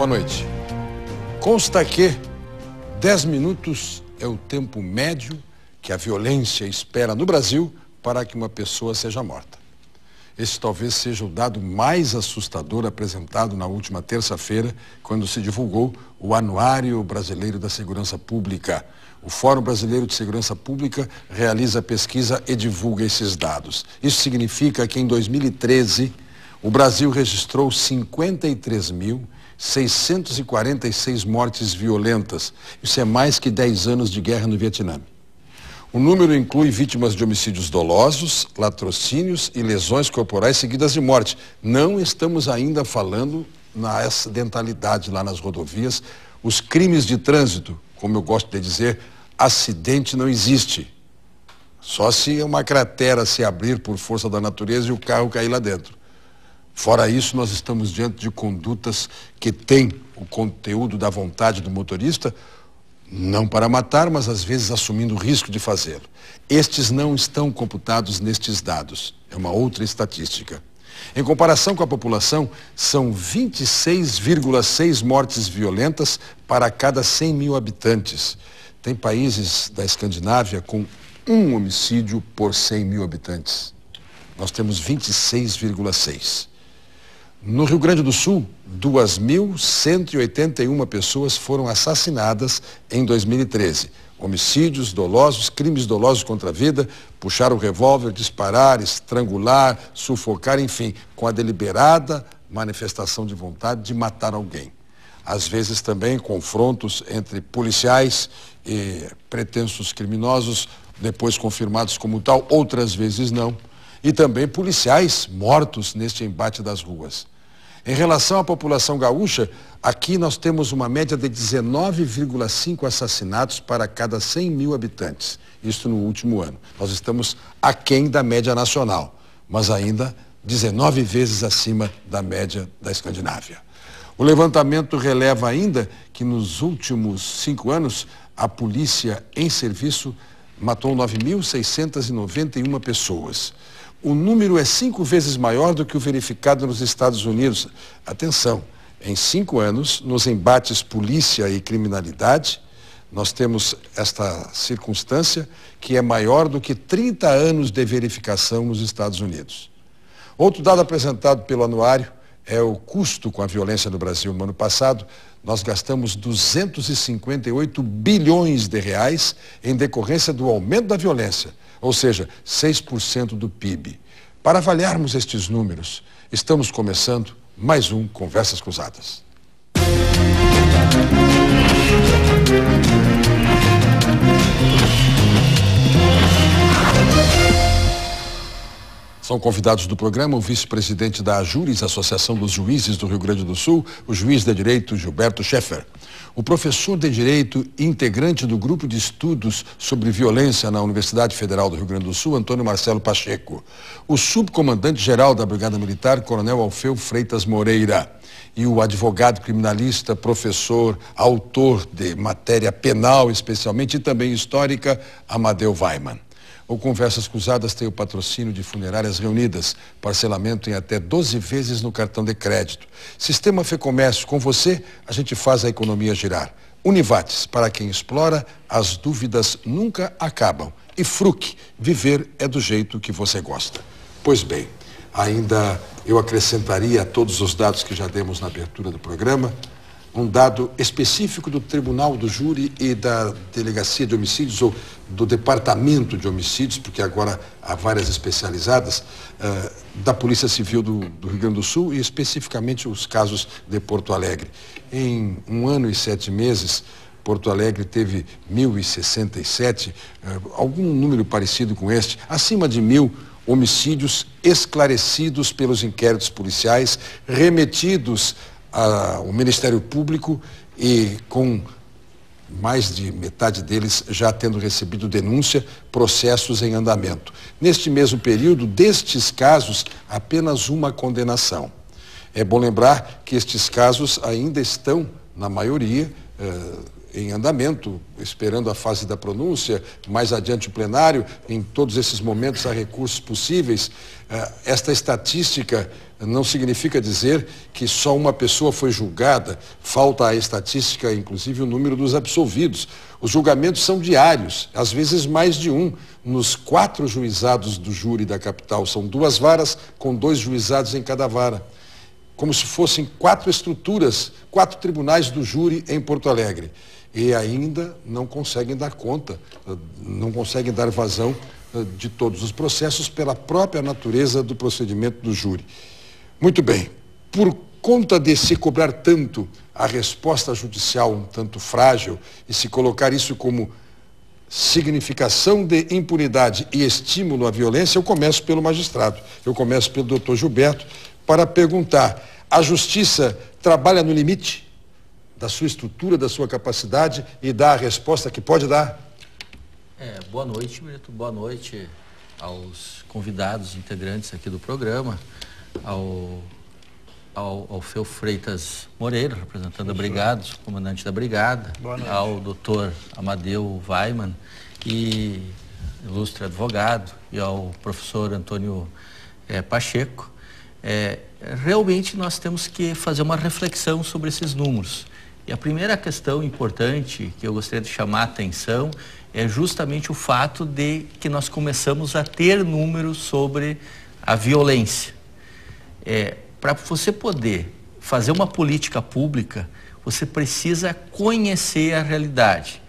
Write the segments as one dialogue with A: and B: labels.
A: Boa noite. Consta que 10 minutos é o tempo médio que a violência espera no Brasil para que uma pessoa seja morta. Esse talvez seja o dado mais assustador apresentado na última terça-feira, quando se divulgou o Anuário Brasileiro da Segurança Pública. O Fórum Brasileiro de Segurança Pública realiza a pesquisa e divulga esses dados. Isso significa que em 2013, o Brasil registrou 53.646 mortes violentas. Isso é mais que 10 anos de guerra no Vietnã. O número inclui vítimas de homicídios dolosos, latrocínios e lesões corporais seguidas de morte. Não estamos ainda falando na acidentalidade lá nas rodovias. Os crimes de trânsito, como eu gosto de dizer, acidente não existe. Só se uma cratera se abrir por força da natureza e o carro cair lá dentro. Fora isso, nós estamos diante de condutas que têm o conteúdo da vontade do motorista, não para matar, mas às vezes assumindo o risco de fazê-lo. Estes não estão computados nestes dados. É uma outra estatística. Em comparação com a população, são 26,6 mortes violentas para cada 100 mil habitantes. Tem países da Escandinávia com 1 homicídio por 100 mil habitantes. Nós temos 26,6. No Rio Grande do Sul, 2.181 pessoas foram assassinadas em 2013. Homicídios dolosos, crimes dolosos contra a vida, puxar o revólver, disparar, estrangular, sufocar, enfim, com a deliberada manifestação de vontade de matar alguém. Às vezes também confrontos entre policiais e pretensos criminosos, depois confirmados como tal, outras vezes não. E também policiais mortos neste embate das ruas. Em relação à população gaúcha, aqui nós temos uma média de 19,5 assassinatos para cada 100 mil habitantes. Isso no último ano. Nós estamos aquém da média nacional, mas ainda 19 vezes acima da média da Escandinávia. O levantamento releva ainda que nos últimos 5 anos, a polícia em serviço matou 9.691 pessoas. O número é 5 vezes maior do que o verificado nos Estados Unidos. Atenção, em 5 anos, nos embates polícia e criminalidade, nós temos esta circunstância que é maior do que 30 anos de verificação nos Estados Unidos. Outro dado apresentado pelo anuário é o custo com a violência no Brasil. No ano passado, nós gastamos 258 bilhões de reais em decorrência do aumento da violência, ou seja, 6% do PIB. Para avaliarmos estes números, estamos começando mais um Conversas Cruzadas. São convidados do programa o vice-presidente da AJURES, Associação dos Juízes do Rio Grande do Sul, o juiz de direito Gilberto Scheffer. O professor de Direito, integrante do Grupo de Estudos sobre Violência na Universidade Federal do Rio Grande do Sul, Antônio Marcelo Pacheco. O subcomandante-geral da Brigada Militar, Coronel Alfeu Freitas Moreira. E o advogado criminalista, professor, autor de matéria penal, especialmente, e também histórica, Amadeu Weiman. O Conversas Cruzadas tem o patrocínio de Funerárias Reunidas, parcelamento em até 12 vezes no cartão de crédito. Sistema Fecomércio, com você, a gente faz a economia girar. Univates, para quem explora, as dúvidas nunca acabam. E Fruc, viver é do jeito que você gosta. Pois bem, ainda eu acrescentaria a todos os dados que já demos na abertura do programa, um dado específico do Tribunal do Júri e da Delegacia de Homicídios, ou do Departamento de Homicídios, porque agora há várias especializadas, da Polícia Civil do Rio Grande do Sul e especificamente os casos de Porto Alegre. Em 1 ano e 7 meses, Porto Alegre teve 1.067, algum número parecido com este, acima de 1.000 homicídios esclarecidos pelos inquéritos policiais, remetidos ao Ministério Público e com mais de metade deles já tendo recebido denúncia, processos em andamento. Neste mesmo período, destes casos, apenas uma condenação. É bom lembrar que estes casos ainda estão, na maioria, em andamento, esperando a fase da pronúncia, mais adiante o plenário, em todos esses momentos há recursos possíveis. Esta estatística não significa dizer que só uma pessoa foi julgada, falta a estatística, inclusive o número dos absolvidos. Os julgamentos são diários, às vezes mais de um, nos 4 juizados do júri da capital. São 2 varas com 2 juizados em cada vara, como se fossem 4 estruturas, 4 tribunais do júri em Porto Alegre. E ainda não conseguem dar conta, não conseguem dar vazão de todos os processos pela própria natureza do procedimento do júri. Muito bem, por conta de se cobrar tanto a resposta judicial um tanto frágil e se colocar isso como significação de impunidade e estímulo à violência, eu começo pelo magistrado, eu começo pelo doutor Gilberto, para perguntar: a justiça trabalha no limite da sua estrutura, da sua capacidade e dá a resposta que pode dar?
B: Boa noite, Brito. Boa noite aos convidados integrantes aqui do programa, ao Feu Freitas Moreira, representante da Brigada, comandante da Brigada, ao doutor Amadeu Weiman, e ilustre advogado, e ao professor Antônio Pacheco. Realmente nós temos que fazer uma reflexão sobre esses números. E a primeira questão importante que eu gostaria de chamar a atenção é justamente o fato de que nós começamos a ter números sobre a violência. Para você poder fazer uma política pública, você precisa conhecer a realidade.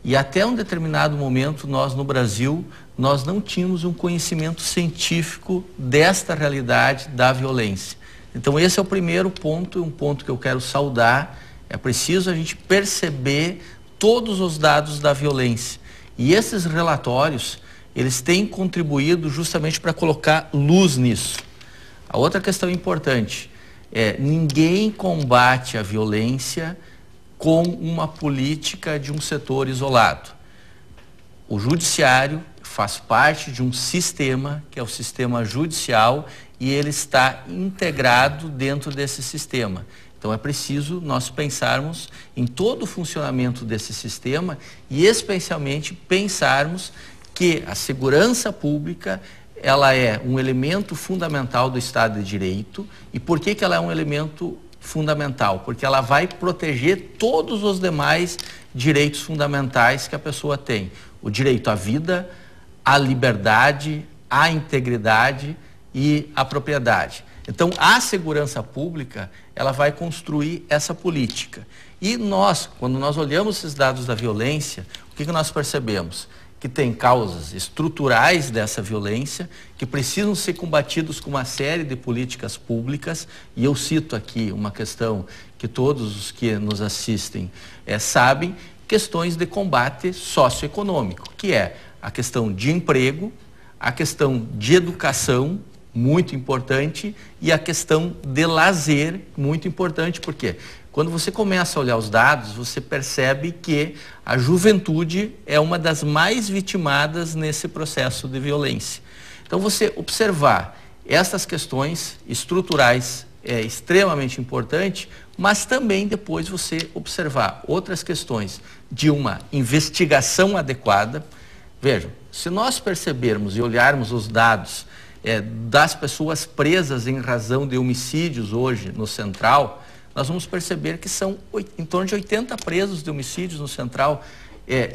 B: E até um determinado momento, nós no Brasil, nós não tínhamos um conhecimento científico desta realidade da violência. Então esse é o primeiro ponto, um ponto que eu quero saudar. É preciso a gente perceber todos os dados da violência. E esses relatórios, eles têm contribuído justamente para colocar luz nisso. A outra questão importante ninguém combate a violência com uma política de um setor isolado. O judiciário faz parte de um sistema, que é o sistema judicial, e ele está integrado dentro desse sistema. Então é preciso nós pensarmos em todo o funcionamento desse sistema e especialmente pensarmos que a segurança pública, ela é um elemento fundamental do Estado de Direito. E por que ela é um elemento fundamental? Porque ela vai proteger todos os demais direitos fundamentais que a pessoa tem. O direito à vida, à liberdade, à integridade e à propriedade. Então, a segurança pública, ela vai construir essa política. E nós, quando nós olhamos esses dados da violência, o que nós percebemos? Que tem causas estruturais dessa violência, que precisam ser combatidos com uma série de políticas públicas, e eu cito aqui uma questão que todos os que nos assistem sabem, questões de combate socioeconômico, que é a questão de emprego, a questão de educação, muito importante, e a questão de lazer, muito importante, porque quando você começa a olhar os dados, você percebe que a juventude é uma das mais vitimadas nesse processo de violência. Então, você observar essas questões estruturais é extremamente importante, mas também depois você observar outras questões de uma investigação adequada. Vejam, se nós percebermos e olharmos os dados das pessoas presas em razão de homicídios hoje no Central, nós vamos perceber que são em torno de 80 presos de homicídios no Central.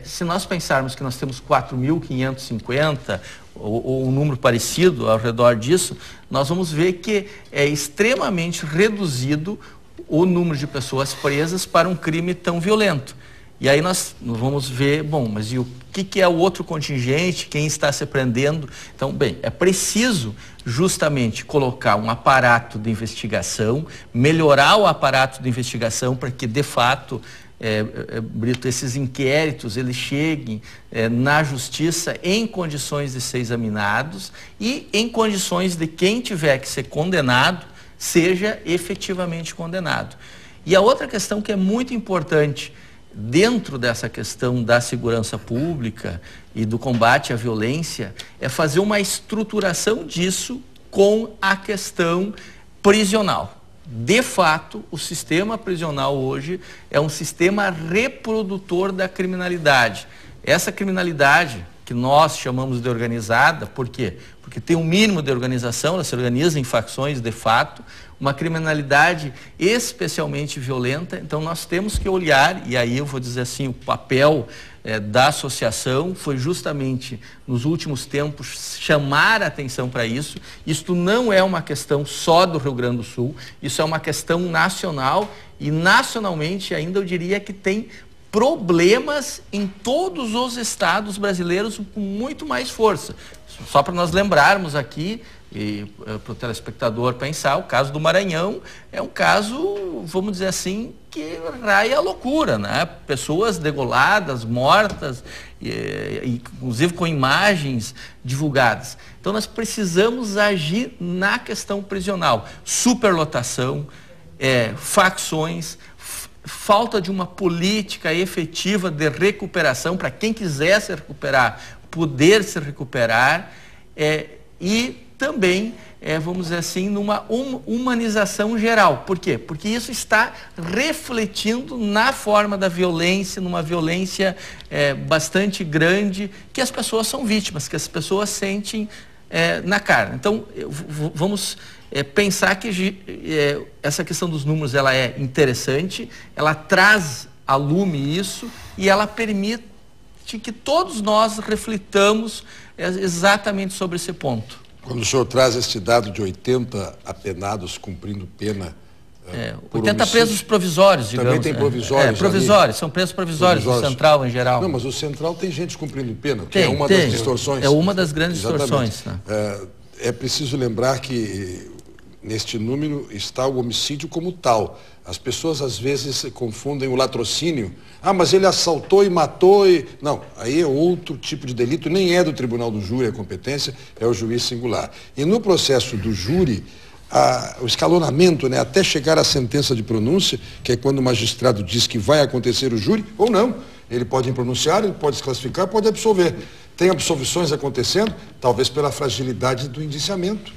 B: Se nós pensarmos que nós temos 4.550 ou um número parecido ao redor disso, nós vamos ver que é extremamente reduzido o número de pessoas presas para um crime tão violento. E aí nós vamos ver, bom, mas e o que é o outro contingente, quem está se prendendo? Então, bem, é preciso justamente colocar um aparato de investigação, melhorar o aparato de investigação para que, de fato, Brito, esses inquéritos eles cheguem na justiça em condições de ser examinados e em condições de quem tiver que ser condenado seja efetivamente condenado. E a outra questão que é muito importante dentro dessa questão da segurança pública e do combate à violência é fazer uma estruturação disso com a questão prisional. de fato, o sistema prisional hoje é um sistema reprodutor da criminalidade. Essa criminalidade que nós chamamos de organizada, por quê? Porque tem um mínimo de organização, ela se organiza em facções de fato, uma criminalidade especialmente violenta. Então nós temos que olhar, e aí eu vou dizer assim, o papel da associação foi justamente, nos últimos tempos, chamar a atenção para isso. Isto não é uma questão só do Rio Grande do Sul, isso é uma questão nacional, e nacionalmente ainda eu diria que tem problemas em todos os estados brasileiros com muito mais força. Só para nós lembrarmos aqui, e para o telespectador pensar, o caso do Maranhão é um caso, vamos dizer assim, que raia a loucura, né? Pessoas degoladas, mortas, inclusive com imagens divulgadas. Então nós precisamos agir na questão prisional. Superlotação, facções, falta de uma política efetiva de recuperação para quem quiser se recuperar, poder se recuperar, e também, vamos dizer assim, numa humanização geral. Por quê? Porque isso está refletindo na forma da violência, numa violência bastante grande, que as pessoas são vítimas, que as pessoas sentem na carne. Então, vamos pensar que essa questão dos números ela é interessante, ela traz a lume isso e ela permite que todos nós reflitamos exatamente sobre esse ponto.
A: Quando o senhor traz esse dado de 80 apenados cumprindo pena...
B: 80 presos provisórios, digamos.
A: Também tem provisórios.
B: Provisórios, são presos provisórios do Central em geral.
A: Não, mas o Central tem gente cumprindo pena, que é uma das distorções.
B: É uma das grandes distorções. Né?
A: É preciso lembrar que neste número está o homicídio como tal. As pessoas às vezes confundem o latrocínio. Ah, mas ele assaltou e matou e... Não, aí é outro tipo de delito, nem é do tribunal do júri a competência, é o juiz singular. E no processo do júri, o escalonamento, né, até chegar à sentença de pronúncia, que é quando o magistrado diz que vai acontecer o júri, ou não. Ele pode impronunciar, ele pode desclassificar, pode absolver. Tem absolvições acontecendo, talvez pela fragilidade do indiciamento.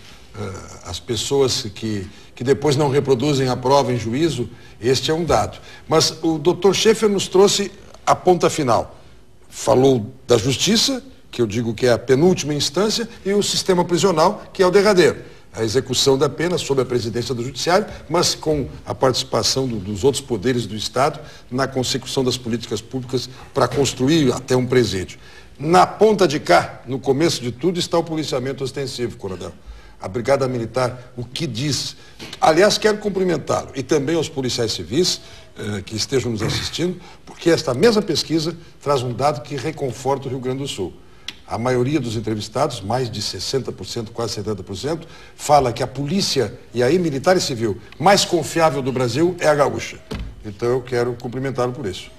A: As pessoas que depois não reproduzem a prova em juízo, este é um dado. Mas o Dr. Scheffer nos trouxe a ponta final. Falou da justiça, que eu digo que é a penúltima instância, e o sistema prisional, que é o derradeiro. A execução da pena sob a presidência do judiciário, mas com a participação dos outros poderes do Estado na consecução das políticas públicas para construir até um presídio. Na ponta de cá, no começo de tudo, está o policiamento ostensivo, coronel. A Brigada Militar, o que diz? Aliás, quero cumprimentá-lo e também aos policiais civis que estejam nos assistindo, porque esta mesma pesquisa traz um dado que reconforta o Rio Grande do Sul. A maioria dos entrevistados, mais de 60%, quase 70%, fala que a polícia, e aí militar e civil, mais confiável do Brasil é a gaúcha. Então eu quero cumprimentá-lo por isso.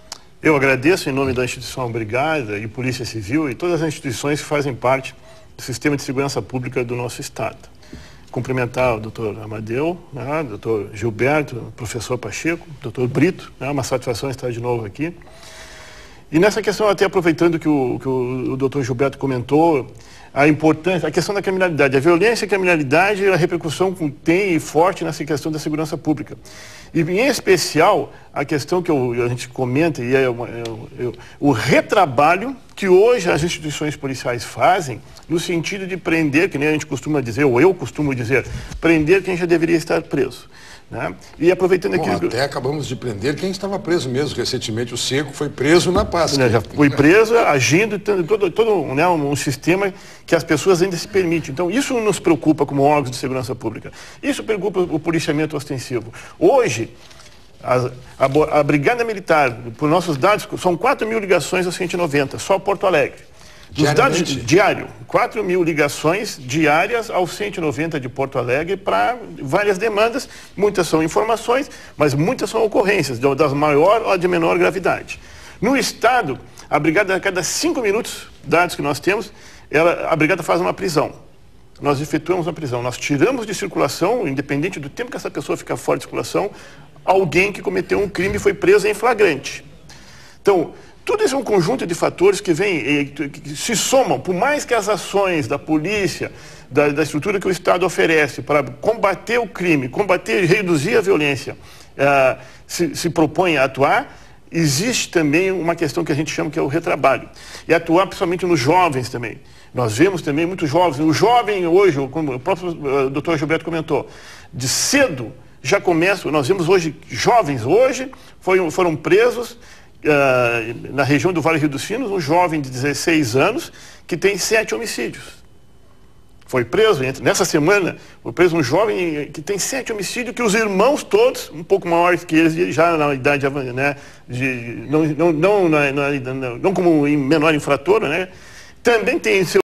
C: Eu agradeço em nome da instituição Brigada e Polícia Civil e todas as instituições que fazem parte do sistema de segurança pública do nosso Estado. Cumprimentar o doutor Amadeu, né, doutor Gilberto, professor Pacheco, doutor Brito, né, uma satisfação estar de novo aqui. E nessa questão, até aproveitando que o doutor Gilberto comentou, a importância, a questão da criminalidade, a violência e a criminalidade e a repercussão que tem forte nessa questão da segurança pública. E em especial, a questão que a gente comenta, e o retrabalho que hoje as instituições policiais fazem no sentido de prender, que nem a gente costuma dizer, ou eu costumo dizer, prender quem já deveria estar preso. Né? E aproveitando aqui...
A: Até acabamos de prender quem estava preso mesmo. Recentemente o Seco foi preso na Páscoa.
C: Já foi preso, agindo, todo né, um sistema que as pessoas ainda se permitem. Então isso nos preocupa como órgãos de segurança pública. Isso preocupa o policiamento ostensivo. Hoje, a Brigada Militar, por nossos dados, são 4.000 ligações ao 190, só Porto Alegre. Dos dados diário, 4.000 ligações diárias ao 190 de Porto Alegre para várias demandas. Muitas são informações, mas muitas são ocorrências, das maior ou de menor gravidade. No Estado, a Brigada, a cada 5 minutos, dados que nós temos, a Brigada faz uma prisão. Nós efetuamos uma prisão, nós tiramos de circulação, independente do tempo que essa pessoa fica fora de circulação, alguém que cometeu um crime e foi preso em flagrante. Então, Tudo isso é um conjunto de fatores que que se somam, por mais que as ações da polícia, da estrutura que o Estado oferece para combater o crime, combater e reduzir a violência, se propõe a atuar, existe também uma questão que a gente chama que é o retrabalho. E atuar principalmente nos jovens também. Nós vemos também muitos jovens. O jovem hoje, como o próprio doutor Gilberto comentou, de cedo já começa. Nós vemos hoje jovens, foram presos na região do Vale do Rio dos Sinos, um jovem de 16 anos que tem 7 homicídios. Foi preso, nessa semana, foi preso um jovem que tem 7 homicídios, que os irmãos todos, um pouco maiores que eles, já na idade, né, não como menor infrator, né, também tem seu